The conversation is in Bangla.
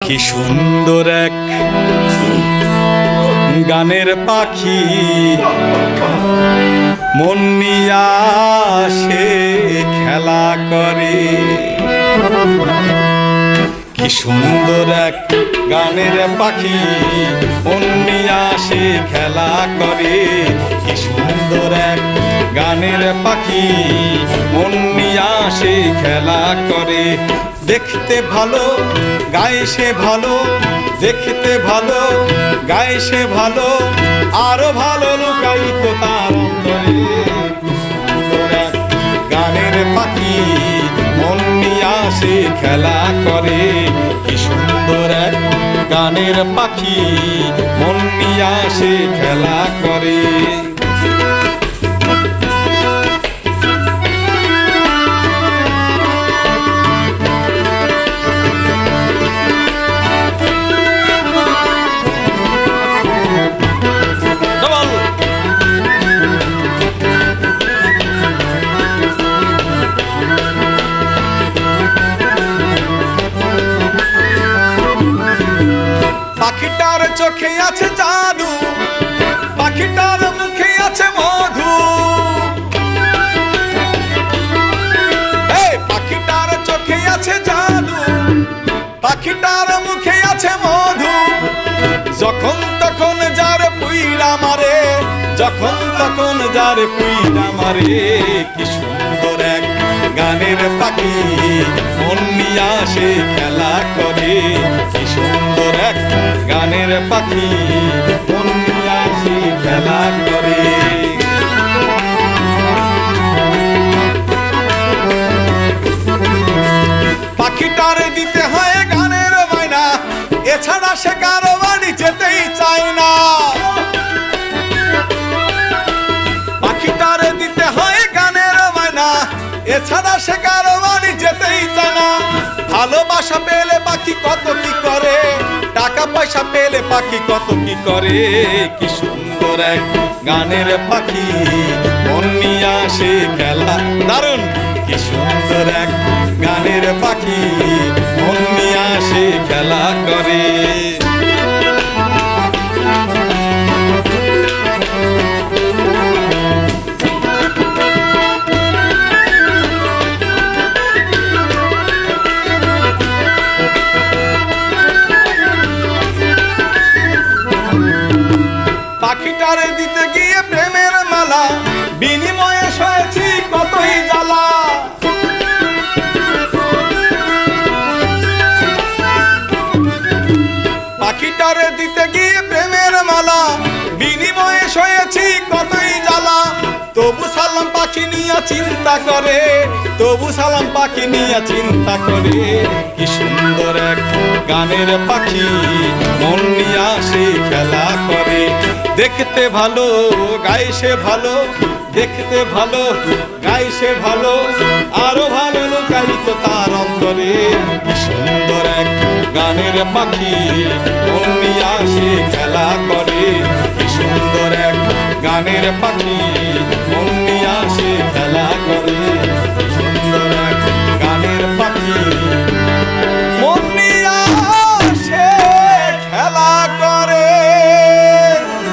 কি সুন্দর এক গানের পাখি মন নিয়া সে খেলা করে। কি সুন্দর এক গানের পাখি মন নিয়া সে খেলা করে। কি সুন্দর এক গানের পাখি মন নিয়া সে খেলা করে। দেখতে ভালো গায়ে সে ভালো, দেখতে ভালো গায়ে সে ভালো, আরো ভালো লুকায়িত তার অন্তরে। গানের পাখি মন নিয়া সে খেলা করে। কি সুন্দর এক গানের পাখি মন নিয়া সে খেলা করে। পাখিটার চোখে আছে জাদু, পাখিটার মুখে আছে মধু। পাখিটার চোখে আছে জাদু, পাখিটার মুখে আছে মধু। যখন তখন যার পুইরা মারে, যখন তখন যার পুইরা মারে। কি সুন্দর এক গানের পাখি মন নিয়া সে খেলা করে। কি সুন্দর এক গানের পাখি মন নিয়া সে খেলা করে। পাখিটারে দিতে হয় গানের বায়না, এছাড়া সে কারো বাড়ি যেতেই চায় না। পাখিটারে দিতে হয় গানের বায়না, এছাড়া সে কারো বাড়ি যেতেই চায় না। ভালোবাসা পেলে পাখি কত কি করে, টাকা পয়সা পেলে পাখি কত কি করে। কি সুন্দর এক গানের পাখি মন নিয়া সে খেলা। দারুণ! কি সুন্দর এক গানের পাখি মন নিয়া সে খেলা করে। পাখিটারে দিতে গিয়ে প্রেমের মালা, বিনিময়ে সয়েছি কতই জ্বালা। পাখিটারে দিতে গিয়ে প্রেমের মালা, বিনিময়ে সয়েছি কতই জ্বালা। তবু সালাম পাখি নিয়া চিন্তা করে, তবু সালাম পাখি নিয়া চিন্তা করে। কি সুন্দর এক গানের পাখি মন নিয়া সে খেলা করে। দেখতে ভালো গায়ে সে ভালো, দেখতে ভালো গায়ে সে ভালো, আরো ভালো লুকায়িত তার অন্তরে। কি সুন্দর এক গানের পাখি মন নিয়া সে খেলা করে। কি সুন্দর এক গানের পাখি